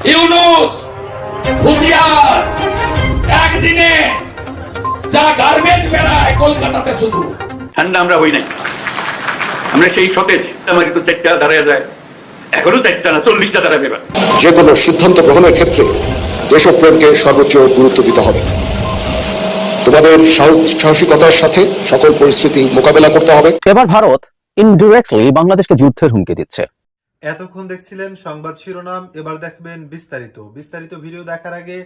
ইউনূস হুঁশিয়ার, একদিনে যা গার্বেজ বেড়ায় কলকাতাতে শুধু। ঠান্ডা আমরা হই নাই, আমরা সেই সতেজ। আমার একটু 4টা দাঁড়ায় যায়, এখনো 4টা না 40টা দাঁড়াবে। যে কোনো সিদ্ধান্ত গ্রহণের ক্ষেত্রে দেশপ্রেমকে সর্বোচ্চ গুরুত্ব দিতে হবে। তোমাদের সাহসিকতার সাথে সকল পরিস্থিতি মোকাবেলা করতে হবে। এবার ভারত ইনডিরেক্টলি বাংলাদেশকে যুদ্ধের হুমকি দিচ্ছে। এতক্ষণ দেখছিলেন সংবাদ শিরোনাম, এবার দেখবেন বিস্তারিত ভিডিও দেখার আগে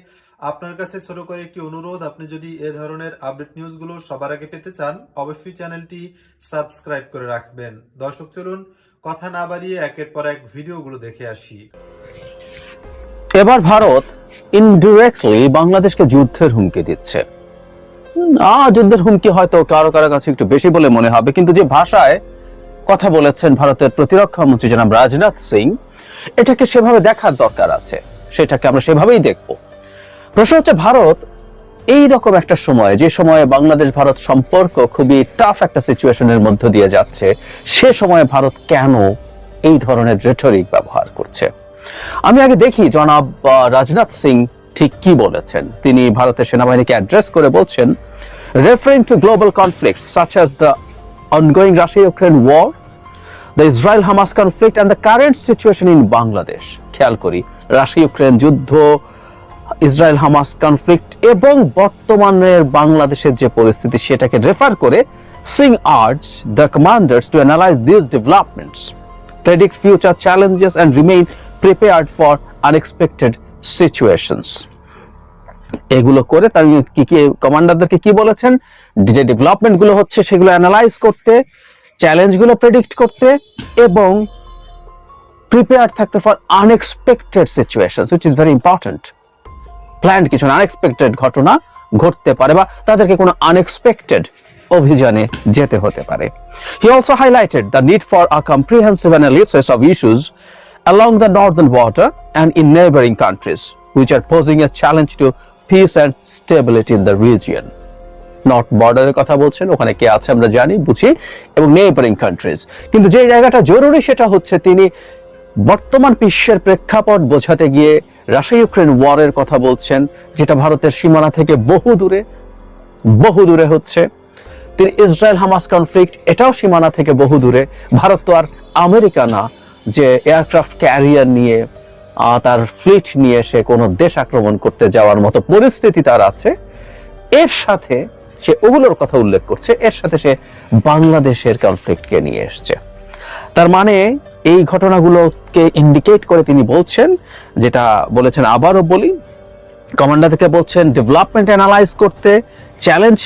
আপনার কাছে ছোট করে একটি অনুরোধ, আপনি যদি এ ধরনের আপডেট নিউজগুলো সবার আগে পেতে চান অবশ্যই চ্যানেলটি সাবস্ক্রাইব করে রাখবেন। দর্শক চলুন কথা না বাড়িয়ে একের পর এক ভিডিওগুলো দেখে আসি। এবার ভারত ইনডিরেক্টলি বাংলাদেশকে যুদ্ধের হুমকি দিচ্ছে। যুদ্ধের হুমকি হয়তো কারো কারো কাছে একটু বেশি বলে মনে হবে, কিন্তু যে ভাষায় কথা বলেছেন ভারতের প্রতিরক্ষা মন্ত্রী জনাব রাজনাথ সিং, এটাকে সেভাবে দেখার দরকার আছে, সেটাকে আমরা সেভাবেই দেখব। প্রশ্ন হচ্ছে, ভারত এই রকম একটা সময়, যে সময়ে বাংলাদেশ ভারত সম্পর্ক খুবই টাফ একটা সিচুয়েশনের মধ্য দিয়ে যাচ্ছে, সে সময়ে ভারত কেন এই ধরনের রেটরিক ব্যবহার করছে? আমি আগে দেখি জনাব রাজনাথ সিং ঠিক কি বলেছেন। তিনি ভারতের সেনাবাহিনীকে অ্যাড্রেস করে বলছেন, referring to global conflicts such as the ongoing Russia-Ukraine war, the Israel-Hamas conflict and the current situation in Bangladesh. খেয়াল করি, রাশিয়া-ইউক্রেন যুদ্ধ, ইসরায়েল-হামাস কনফ্লিক্ট এবং বর্তমানের বাংলাদেশের যে পরিস্থিতি সেটাকে রেফার করে Singh urge the commanders to analyze these developments, predict future challenges and remain prepared for unexpected situations. এগুলো করে তার কি কি কমান্ডারদেরকে কি বলেছেন, যে ডেভেলপমেন্ট গুলো হচ্ছে সেগুলো অ্যানালাইজ করতে, চ্যালেঞ্জ গুলো প্রেডিক্ট করতে এবং প্রিপেয়ার থাকতে for unexpected situations, which is very important. Planned কিছু আনএক্সপেক্টেড ঘটনা ঘটতে পারে বা তাদেরকে কোনো আনএক্সপেক্টেড অভিযানে যেতে হতে পারে। He also highlighted the need for a comprehensive analysis of issues along the northern border and in neighboring countries, which are posing a challenge to peace and stability in the region. North বর্ডারের কথা বলছেন, ওখানে কে আছে আমরা জানি বুঝি, এবং neighbouring countries. কিন্তু যে জায়গাটা জরুরি সেটা হচ্ছে তিনি বর্তমান বিশ্বের প্রেক্ষাপট বোঝাতে গিয়ে রাশিয়া ইউক্রেন ওয়ারের কথা বলছেন, যেটা ভারতের সীমানা থেকে বহু দূরে হচ্ছে। তিনি ইসরায়েল হামাস কনফ্লিক্ট, এটাও সীমানা থেকে বহু দূরে। ভারত তো আর আমেরিকা না যে এয়ারক্রাফট ক্যারিয়ার নিয়ে তার ফ্লিট নিয়ে সে কোনো দেশ আক্রমণ করতে যাওয়ার মতো পরিস্থিতি তার আছে। এর সাথে সে ওগুলোর কথা উল্লেখ করছে, এর সাথে সে বাংলাদেশের কনফ্লিক্টকে নিয়ে এসছে। তার মানে এই ঘটনাগুলোকে ইন্ডিকেট করে তিনি বলছেন, যেটা বলেছেন আবারও বলি, কমান্ডারকে বলছেন ডেভেলপমেন্ট অ্যানালাইজ করতে, চ্যালেঞ্জ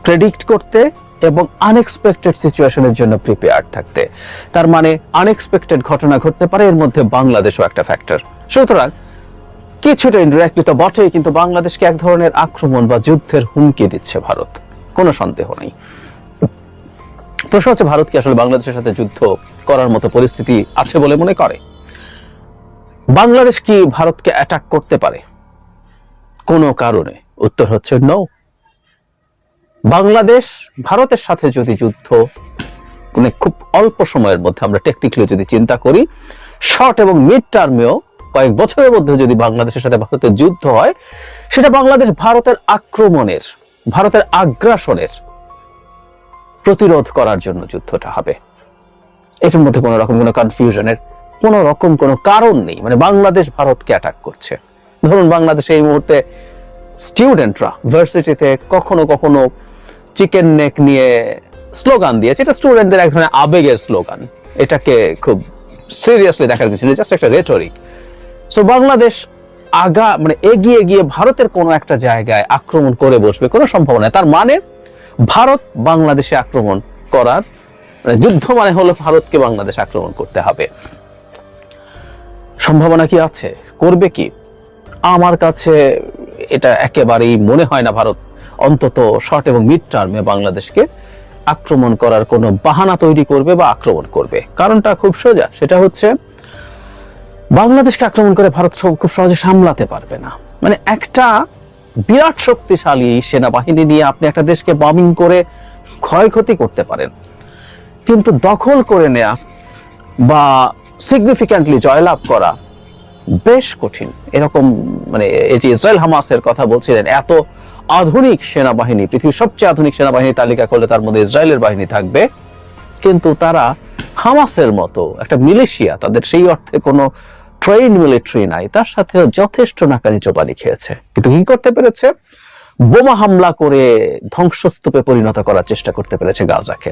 প্রেডিক্ট করতে এবং আনএক্সপেক্টেড সিচুয়েশনের জন্য প্রিপেয়ার থাকতে। তার মানে আনএক্সপেক্টেড ঘটনা ঘটতে পারে, এর মধ্যে বাংলাদেশও একটা ফ্যাক্টর। সুতরাং কিছুটা ইনডিরেক্টলি তো বটেই, কিন্তু বাংলাদেশকে এক ধরনের আক্রমণ বা যুদ্ধের হুমকি দিচ্ছে ভারত, কোনো সন্দেহ নেই। প্রশ্ন হচ্ছে, ভারত কি আসলে বাংলাদেশের সাথে যুদ্ধ করার মতো পরিস্থিতি আছে বলে মনে করে? বাংলাদেশ কি ভারতকে অ্যাটাক করতে পারে কোনো কারণে? উত্তর হচ্ছে নো। বাংলাদেশ ভারতের সাথে যদি যুদ্ধ মানে খুব অল্প সময়ের মধ্যে, আমরা টেকনিক্যালি যদি চিন্তা করি, শর্ট এবং মিড টার্মেও কয়েক বছরের মধ্যে যদি বাংলাদেশের সাথে ভারতের যুদ্ধ হয়, সেটা বাংলাদেশ ভারতের আক্রমণের, ভারতের আগ্রাসনের প্রতিরোধ করার জন্য যুদ্ধটা হবে। এটার মধ্যে কোনো রকম কোনো কনফিউশনের কোনো রকম কোনো কারণ নেই। মানে বাংলাদেশ ভারতকে অ্যাটাক করছে। ধরুন বাংলাদেশে এই মুহূর্তে স্টুডেন্টরা ভার্সিটিতে কখনো কখনো চিকেন নেক নিয়ে স্লোগান দিয়েছে, এটা স্টুডেন্টদের এক ধরনের আবেগের স্লোগান, এটাকে খুব সিরিয়াসলি দেখার কিছু নেই, জাস্ট একটা রেটরিক। সো বাংলাদেশ এগিয়ে গিয়ে ভারতের কোনো একটা জায়গায় আক্রমণ করে বসবে কোনো সম্ভাবনা। তার মানে ভারত বাংলাদেশে আক্রমণ করার যুদ্ধ মানে হলো ভারতকে বাংলাদেশ আক্রমণ করতে হবে। সম্ভাবনা কি আছে? করবে কি? আমার কাছে এটা একেবারেই মনে হয় না ভারত অন্তত শর্ট এবং মিড টার্মে বাংলাদেশকে আক্রমণ করার কোনো বাহানা তৈরি করবে বা আক্রমণ করবে। কারণটা খুব সোজা, সেটা হচ্ছে বাংলাদেশকে আক্রমণ করে ভারত খুব সহজে সামলাতে পারবে না। মানে একটা বিরাট শক্তিশালী সেনাবাহিনী নিয়ে আপনি একটা দেশকে বম্বিং করে ক্ষয়ক্ষতি করতে পারেন, কিন্তু দখল করে নেয়া বা সিগনিফিক্যান্টলি জয়লাভ করা বেশ কঠিন। এরকম মানে এই যে ইসরায়েল হামাসের কথা বলছিলেন, এত আধুনিক সেনাবাহিনী, পৃথিবীর সবচেয়ে আধুনিক সেনাবাহিনী তালিকা করলে তার মধ্যে ইসরায়েলের বাহিনী থাকবে, কিন্তু তারা হামাসের মতো একটা মিলিশিয়া, তাদের সেই অর্থে কোনো ট্রেন মিলিটারি নাই, তার সাথেও যথেষ্ট নাকানি চোবানি খেয়েছে। কিন্তু কি করতে পেরেছে? বোমা হামলা করে ধ্বংসস্তূপে পরিণত করার চেষ্টা করতে পেরেছে গাজাকে।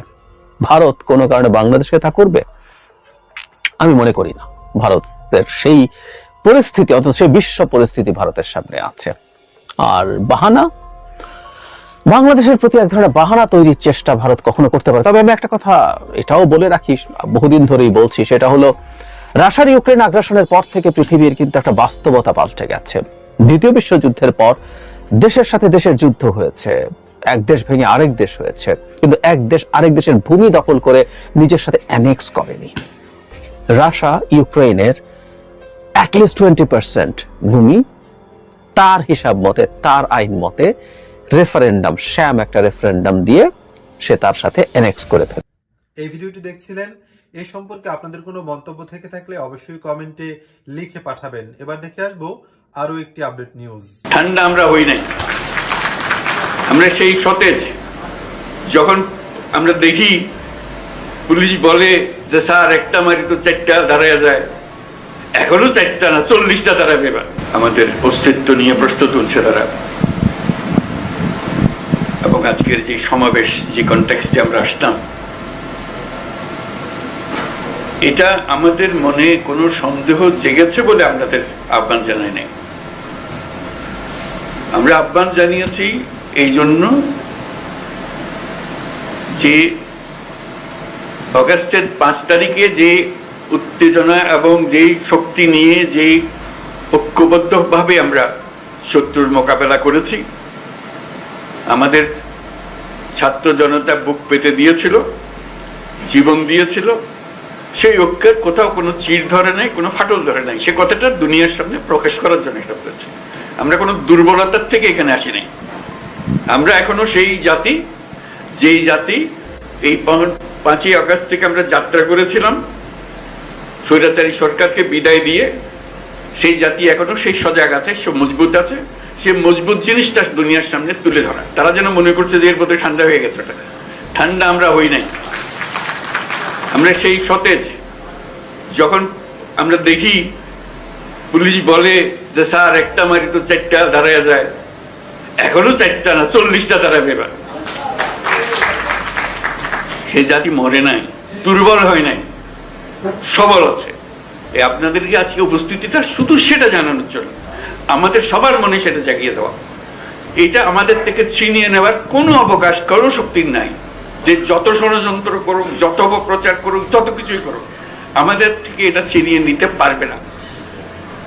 ভারত কোনো কারণে বাংলাদেশকে তা করবে? আমি মনে করি না। ভারতের সেই পরিস্থিতি, অন্তত সেই বিশ্ব পরিস্থিতি ভারতের সামনে আছে। আর বাহানা, বাংলাদেশের প্রতি এক ধরনের বাহানা তৈরির চেষ্টা ভারত কখনো করতে পারে। তবে আমি একটা কথা এটাও বলে রাখি, বহুদিন ধরেই বলছি, সেটা হলো রাশিয়ার ইউক্রেন আগ্রাসনের পর থেকে পৃথিবীর কিন্তু একটা বাস্তবতা পাল্টে গেছে। দ্বিতীয় বিশ্বযুদ্ধের পর দেশের সাথে দেশের যুদ্ধ হয়েছে, এক দেশ ভেঙে আরেক দেশ হয়েছে, কিন্তু এক দেশ আরেক দেশের ভূমি দখল করে নিজের সাথে অ্যানেক্স করেনি। রাশিয়া ইউক্রেনের অ্যাটলিস্ট 20% ভূমি তার হিসাব মতে, তার আইন মতে রেফারেন্ডাম, শ্যাম একটা রেফারেন্ডাম দিয়ে সে তার সাথে অ্যানেক্স করে ফেলে। এই ভিডিওটি দেখছিলেন, এই সম্পর্কে আপনাদের কোনো মন্তব্য থেকে থাকলে অবশ্যই কমেন্টে লিখে পাঠাবেন। এবার দেখে আসবো আরো একটি আপডেট নিউজ। ঠান্ডা আমরা হই নাই, আমরা সেই সতেজ। যখন আমরা দেখি পুলিশ বলে যে স্যার একটা মারি তো 4টা দাঁড়ায় যায়, এখনো 4টা না 40টা দাঁড়াবে। এবার আমাদের অস্তিত্ব নিয়ে প্রশ্ন তুলছে তারা। এবং আজকের যে সমাবেশ, যে কনটেক্সটে আমরা আসলাম, এটা আমাদের মনে কোনো সন্দেহ জেগেছে বলে আপনাদের আহ্বান জানাই নাই। আমরা আহ্বান জানিয়েছি এই জন্য যে অগাস্টের 5 তারিখে যে উত্তেজনা এবং যেই শক্তি নিয়ে যেই ঐক্যবদ্ধভাবে আমরা শত্রুর মোকাবেলা করেছি, আমাদের ছাত্র জনতা বুক পেতে দিয়েছিল, জীবন দিয়েছিল, সেই ঐক্যের কোথাও কোনো চির ধরে নাই, কোনো ফাটল ধরে নাই। সে কথাটা দুনিয়ার সামনে প্রকাশ করার জন্য এটা করেছি। আমরা কোনো দুর্বলতার থেকে এখানে আসি নাই। আমরা এখনো সেই জাতি, যেই জাতি এই 5ই আগস্ট থেকে আমরা যাত্রা করেছিলাম স্বৈরাচারী সরকারকে বিদায় দিয়ে, সেই জাতি এখনো সেই সজাগ আছে, সে মজবুত আছে। সে মজবুত জিনিসটা দুনিয়ার সামনে তুলে ধরা। তারা যেন মনে করছে যে এর মধ্যে ঠান্ডা হয়ে গেছে। ওটা ঠান্ডা আমরা হই নাই, আমরা সেই সতেজ। যখন আমরা দেখি পুলিশ বলে যে স্যার একটা মারি তো 4টা দাঁড়ায় যায়, এখনো 4টা না 40টা দাঁড়াবে। এবার সে জাতি মরে নাই, দুর্বল হয় নাই, সবল আছে। আপনাদেরকে আজকে উপস্থিতিটা শুধু সেটা জানানোর জন্য, আমাদের সবার মনে সেটা জাগিয়ে দেওয়া। এটা আমাদের থেকে ছিনিয়ে নেওয়ার কোনো অবকাশ কোনো শক্তির নাই। যে যত ষড়যন্ত্র করুক, যত অপপ্রচার করুক, যত কিছুই করুক, আমাদের থেকে এটা ছিনিয়ে নিতে পারবে না।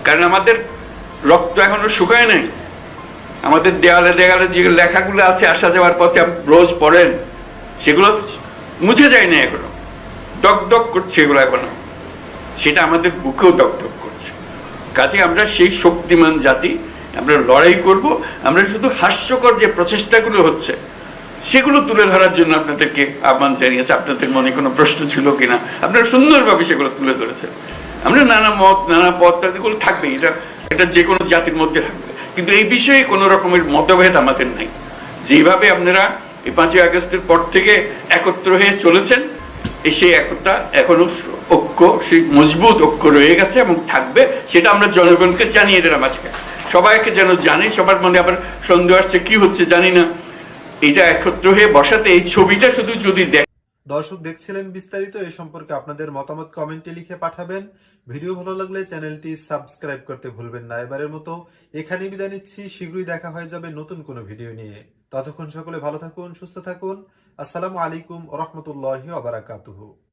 কারণ আমাদের রক্ত এখনো শুকায় নাই। আমাদের দেয়ালে দেয়ালে যে লেখাগুলো আছে আসা যাওয়ার পথে রোজ পড়েন, সেগুলো মুছে যায় না, এখনো দগদগ করছে এগুলো এখনো। সেটা আমাদের বুকেও দগদগ করছে। কাজে আমরা সেই শক্তিমান জাতি, আমরা লড়াই করব। আমরা শুধু হাস্যকর যে প্রচেষ্টাগুলো হচ্ছে সেগুলো তুলে ধরার জন্য আপনাদেরকে আহ্বান জানিয়েছে। আপনাদের মনে কোনো প্রশ্ন ছিল কিনা, আপনারা সুন্দরভাবে সেগুলো তুলে ধরেছেন। আমরা নানা মত, নানা পথ, এগুলো থাকবে, এটা যে কোনো জাতির মধ্যে থাকবে। কিন্তু এই বিষয়ে কোনো রকমের মতভেদ আমাদের নাই। যেভাবে আপনারা এই 5ই আগস্টের পর থেকে একত্র হয়ে চলেছেন, সেই একতা এখনো ঐক্য, সেই মজবুত ঐক্য রয়ে গেছে এবং থাকবে। সেটা আমরা জনগণকে জানিয়ে দিলাম আজকে। সবাইকে যেন জানি, সবার মনে আবার সন্দেহ আসছে কি হচ্ছে জানি না, এটা একত্র হয়ে বসাতে এই ছবিটা শুধু যদি দেখ। দর্শক দেখছিলেন বিস্তারিত। এই সম্পর্কে আপনাদের মতামত কমেন্টে লিখে পাঠাবেন। ভিডিও ভালো লাগলে চ্যানেলটি সাবস্ক্রাইব করতে ভুলবেন না। এবারের মতো এখানেই বিদায় নিচ্ছি। শীঘ্রই দেখা হয়ে যাবে নতুন কোনো ভিডিও নিয়ে। ততক্ষণ সকলে ভালো থাকুন, সুস্থ থাকুন। আসসালামু আলাইকুম ওয়া রাহমাতুল্লাহি ওয়া বারাকাতুহু।